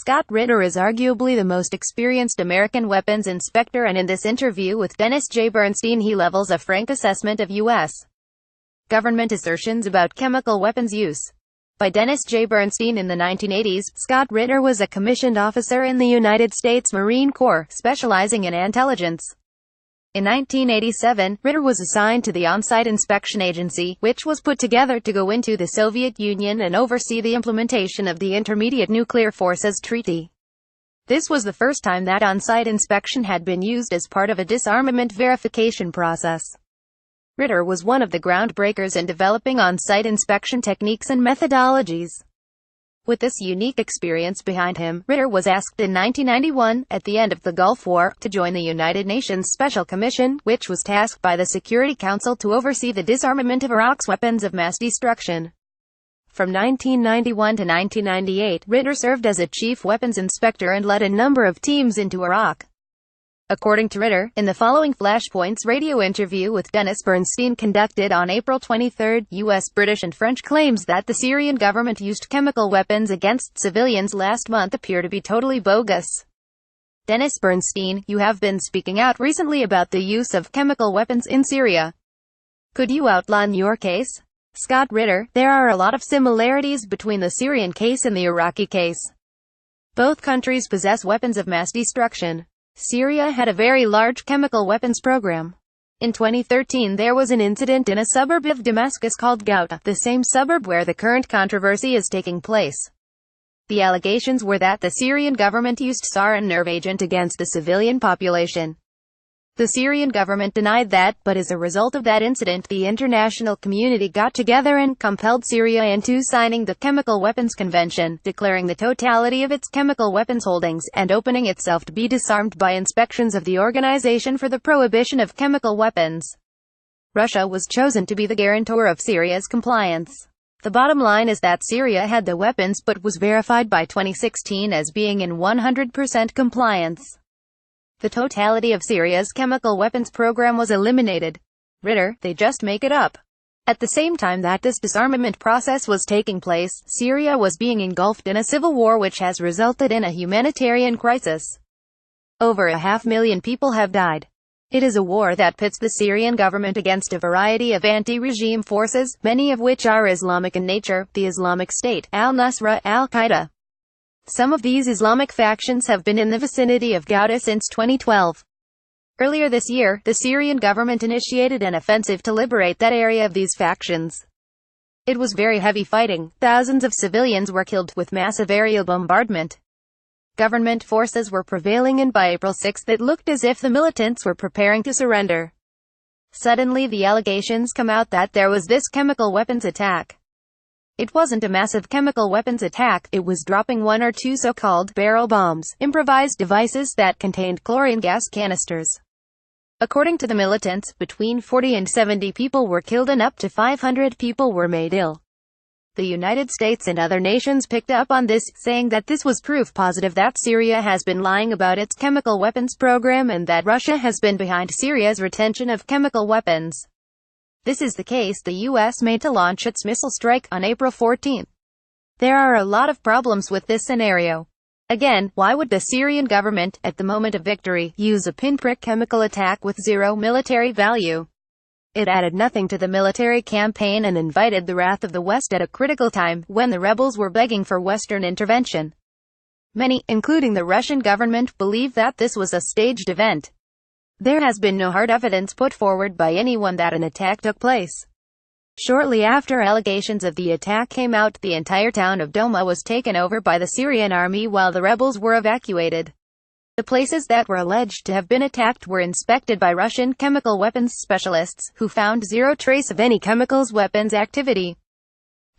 Scott Ritter is arguably the most experienced American weapons inspector, and in this interview with Dennis J. Bernstein he levels a frank assessment of U.S. government assertions about chemical weapons use. By Dennis J. Bernstein. In the 1980s, Scott Ritter was a commissioned officer in the United States Marine Corps, specializing in intelligence. In 1987, Ritter was assigned to the On-Site Inspection Agency, which was put together to go into the Soviet Union and oversee the implementation of the Intermediate Nuclear Forces Treaty. This was the first time that on-site inspection had been used as part of a disarmament verification process. Ritter was one of the groundbreakers in developing on-site inspection techniques and methodologies. With this unique experience behind him, Ritter was asked in 1991, at the end of the Gulf War, to join the United Nations Special Commission, which was tasked by the Security Council to oversee the disarmament of Iraq's weapons of mass destruction. From 1991 to 1998, Ritter served as a chief weapons inspector and led a number of teams into Iraq. According to Ritter, in the following Flashpoints radio interview with Dennis Bernstein conducted on April 23, U.S., British and French claims that the Syrian government used chemical weapons against civilians last month appear to be totally bogus. Dennis Bernstein, you have been speaking out recently about the use of chemical weapons in Syria. Could you outline your case? Scott Ritter, there are a lot of similarities between the Syrian case and the Iraqi case. Both countries possess weapons of mass destruction. Syria had a very large chemical weapons program. In 2013 there was an incident in a suburb of Damascus called Ghouta, the same suburb where the current controversy is taking place. The allegations were that the Syrian government used sarin nerve agent against the civilian population. The Syrian government denied that, but as a result of that incident the international community got together and compelled Syria into signing the Chemical Weapons Convention, declaring the totality of its chemical weapons holdings, and opening itself to be disarmed by inspections of the Organization for the Prohibition of Chemical Weapons. Russia was chosen to be the guarantor of Syria's compliance. The bottom line is that Syria had the weapons but was verified by 2016 as being in 100% compliance. The totality of Syria's chemical weapons program was eliminated. Ritter, they just make it up. At the same time that this disarmament process was taking place, Syria was being engulfed in a civil war which has resulted in a humanitarian crisis. Over 500,000 people have died. It is a war that pits the Syrian government against a variety of anti-regime forces, many of which are Islamic in nature: the Islamic State, al-Nusra, al-Qaeda. Some of these Islamic factions have been in the vicinity of Ghouta since 2012. Earlier this year, the Syrian government initiated an offensive to liberate that area of these factions. It was very heavy fighting. Thousands of civilians were killed, with massive aerial bombardment. Government forces were prevailing, and by April 6 it looked as if the militants were preparing to surrender. Suddenly the allegations come out that there was this chemical weapons attack. It wasn't a massive chemical weapons attack, it was dropping one or two so-called barrel bombs, improvised devices that contained chlorine gas canisters. According to the militants, between 40 and 70 people were killed and up to 500 people were made ill. The United States and other nations picked up on this, saying that this was proof positive that Syria has been lying about its chemical weapons program and that Russia has been behind Syria's retention of chemical weapons. This is the case the U.S. made to launch its missile strike on April 14. There are a lot of problems with this scenario. Again, why would the Syrian government, at the moment of victory, use a pinprick chemical attack with zero military value? It added nothing to the military campaign and invited the wrath of the West at a critical time, when the rebels were begging for Western intervention. Many, including the Russian government, believe that this was a staged event. There has been no hard evidence put forward by anyone that an attack took place. Shortly after allegations of the attack came out, the entire town of Douma was taken over by the Syrian army while the rebels were evacuated. The places that were alleged to have been attacked were inspected by Russian chemical weapons specialists, who found zero trace of any chemicals weapons activity.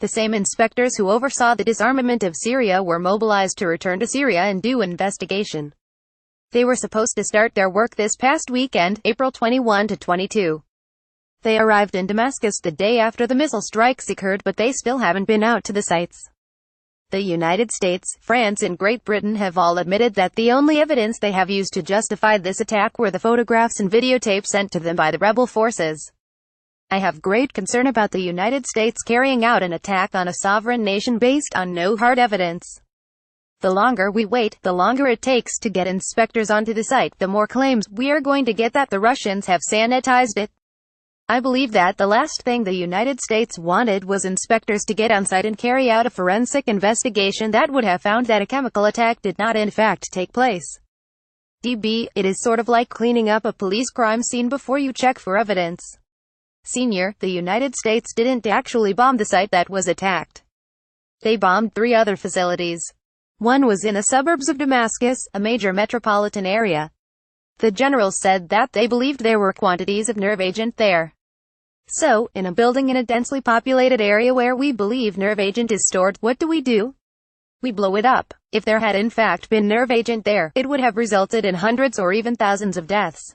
The same inspectors who oversaw the disarmament of Syria were mobilized to return to Syria and do investigation. They were supposed to start their work this past weekend, April 21 to 22. They arrived in Damascus the day after the missile strikes occurred, but they still haven't been out to the sites. The United States, France and Great Britain have all admitted that the only evidence they have used to justify this attack were the photographs and videotape sent to them by the rebel forces. I have great concern about the United States carrying out an attack on a sovereign nation based on no hard evidence. The longer we wait, the longer it takes to get inspectors onto the site, the more claims we are going to get that the Russians have sanitized it. I believe that the last thing the United States wanted was inspectors to get on site and carry out a forensic investigation that would have found that a chemical attack did not in fact take place. DB, it is sort of like cleaning up a police crime scene before you check for evidence. Senior, the United States didn't actually bomb the site that was attacked. They bombed 3 other facilities. One was in the suburbs of Damascus, a major metropolitan area. The generals said that they believed there were quantities of nerve agent there. So, in a building in a densely populated area where we believe nerve agent is stored, what do? We blow it up. If there had in fact been nerve agent there, it would have resulted in hundreds or even thousands of deaths.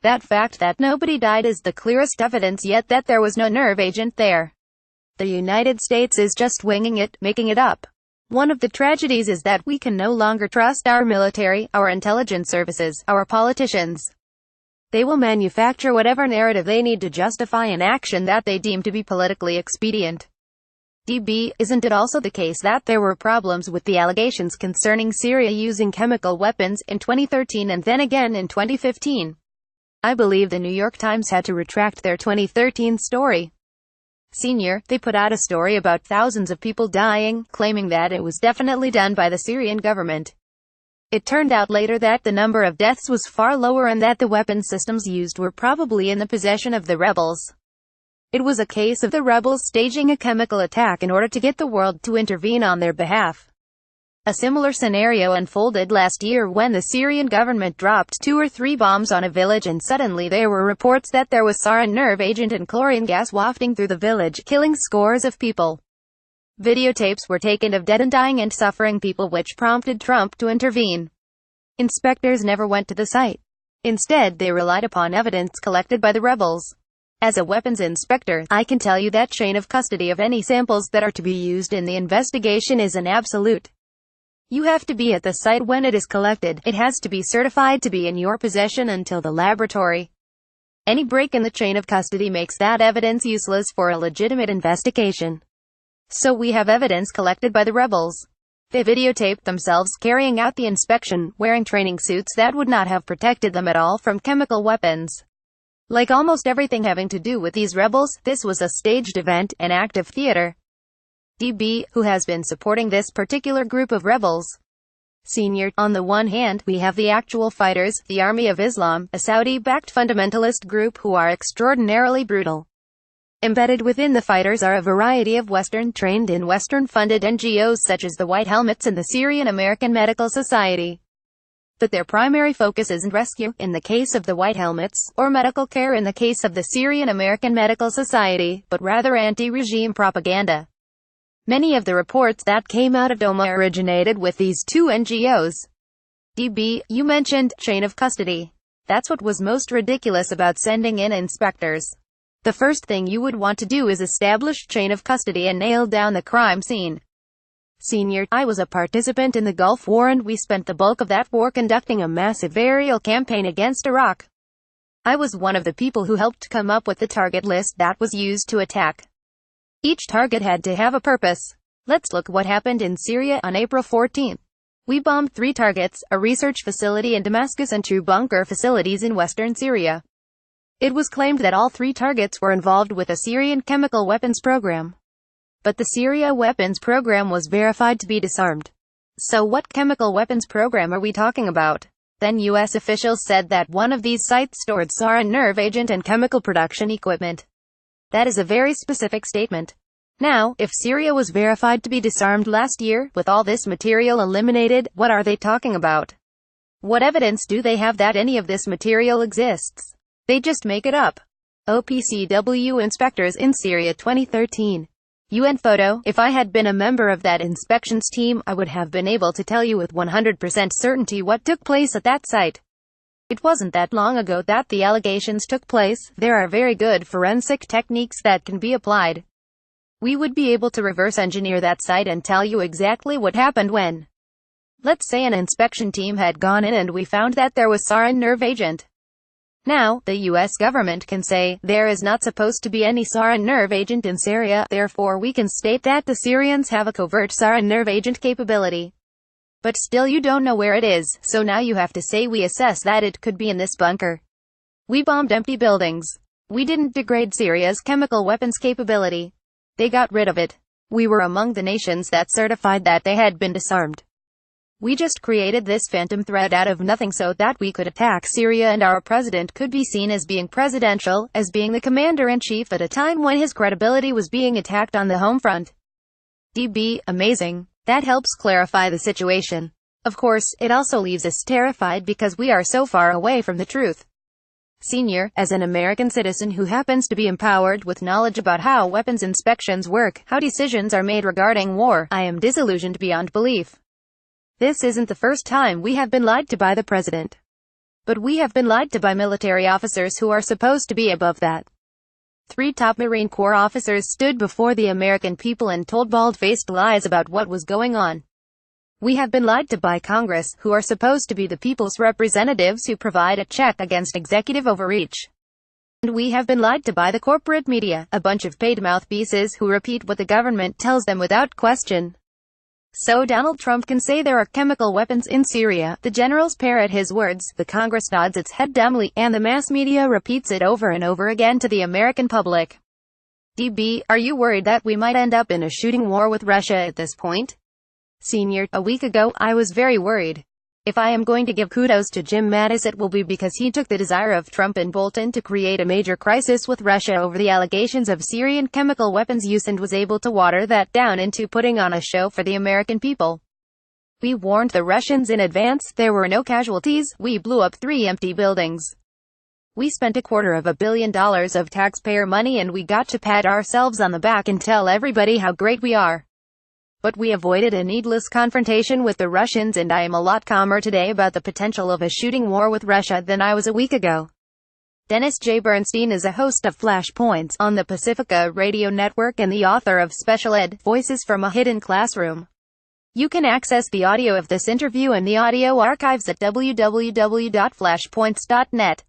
That fact that nobody died is the clearest evidence yet that there was no nerve agent there. The United States is just winging it, making it up. One of the tragedies is that we can no longer trust our military, our intelligence services, our politicians. They will manufacture whatever narrative they need to justify an action that they deem to be politically expedient. DB, isn't it also the case that there were problems with the allegations concerning Syria using chemical weapons in 2013 and then again in 2015? I believe the New York Times had to retract their 2013 story. Senior, they put out a story about thousands of people dying, claiming that it was definitely done by the Syrian government. It turned out later that the number of deaths was far lower and that the weapon systems used were probably in the possession of the rebels. It was a case of the rebels staging a chemical attack in order to get the world to intervene on their behalf. A similar scenario unfolded last year when the Syrian government dropped 2 or 3 bombs on a village and suddenly there were reports that there was sarin nerve agent and chlorine gas wafting through the village, killing scores of people. Videotapes were taken of dead and dying and suffering people, which prompted Trump to intervene. Inspectors never went to the site. Instead, they relied upon evidence collected by the rebels. As a weapons inspector, I can tell you that chain of custody of any samples that are to be used in the investigation is an absolute. You have to be at the site when it is collected. It has to be certified to be in your possession until the laboratory. Any break in the chain of custody makes that evidence useless for a legitimate investigation. So we have evidence collected by the rebels. They videotaped themselves carrying out the inspection, wearing training suits that would not have protected them at all from chemical weapons. Like almost everything having to do with these rebels, this was a staged event, an act of theater. DB, who has been supporting this particular group of rebels? Senior, on the one hand, we have the actual fighters, the Army of Islam, a Saudi-backed fundamentalist group who are extraordinarily brutal. Embedded within the fighters are a variety of Western-trained and Western-funded NGOs such as the White Helmets and the Syrian American Medical Society. But their primary focus isn't rescue, in the case of the White Helmets, or medical care in the case of the Syrian American Medical Society, but rather anti-regime propaganda. Many of the reports that came out of Doma originated with these 2 NGOs. DB, you mentioned chain of custody. That's what was most ridiculous about sending in inspectors. The first thing you would want to do is establish chain of custody and nail down the crime scene. Senior, I was a participant in the Gulf War and we spent the bulk of that war conducting a massive aerial campaign against Iraq. I was one of the people who helped come up with the target list that was used to attack. Each target had to have a purpose. Let's look what happened in Syria on April 14. We bombed 3 targets, a research facility in Damascus and 2 bunker facilities in western Syria. It was claimed that all 3 targets were involved with a Syrian chemical weapons program. But the Syria weapons program was verified to be disarmed. So what chemical weapons program are we talking about? Then U.S. officials said that one of these sites stored sarin nerve agent and chemical production equipment. That is a very specific statement. Now, if Syria was verified to be disarmed last year, with all this material eliminated, what are they talking about? What evidence do they have that any of this material exists? They just make it up. OPCW inspectors in Syria 2013. UN photo. If I had been a member of that inspections team, I would have been able to tell you with 100% certainty what took place at that site. It wasn't that long ago that the allegations took place. There are very good forensic techniques that can be applied. We would be able to reverse engineer that site and tell you exactly what happened when. Let's say an inspection team had gone in and we found that there was sarin nerve agent. Now, the U.S. government can say, there is not supposed to be any sarin nerve agent in Syria, therefore we can state that the Syrians have a covert sarin nerve agent capability. But still you don't know where it is, so now you have to say we assess that it could be in this bunker. We bombed empty buildings. We didn't degrade Syria's chemical weapons capability. They got rid of it. We were among the nations that certified that they had been disarmed. We just created this phantom threat out of nothing so that we could attack Syria and our president could be seen as being presidential, as being the commander-in-chief at a time when his credibility was being attacked on the home front. DB, amazing. That helps clarify the situation. Of course, it also leaves us terrified because we are so far away from the truth. Senior, as an American citizen who happens to be empowered with knowledge about how weapons inspections work, how decisions are made regarding war, I am disillusioned beyond belief. This isn't the first time we have been lied to by the president. But we have been lied to by military officers who are supposed to be above that. 3 top Marine Corps officers stood before the American people and told bald-faced lies about what was going on. We have been lied to by Congress, who are supposed to be the people's representatives who provide a check against executive overreach. And we have been lied to by the corporate media, a bunch of paid mouthpieces who repeat what the government tells them without question. So Donald Trump can say there are chemical weapons in Syria, the generals parrot his words, the Congress nods its head dumbly, and the mass media repeats it over and over again to the American public. DB, are you worried that we might end up in a shooting war with Russia at this point? Senior, a week ago, I was very worried. If I am going to give kudos to Jim Mattis, it will be because he took the desire of Trump and Bolton to create a major crisis with Russia over the allegations of Syrian chemical weapons use and was able to water that down into putting on a show for the American people. We warned the Russians in advance, there were no casualties, we blew up 3 empty buildings. We spent $250 million of taxpayer money and we got to pat ourselves on the back and tell everybody how great we are. But we avoided a needless confrontation with the Russians and I am a lot calmer today about the potential of a shooting war with Russia than I was a week ago. Dennis J. Bernstein is a host of Flashpoints on the Pacifica Radio Network and the author of Special Ed, Voices from a Hidden Classroom. You can access the audio of this interview and the audio archives at www.flashpoints.net.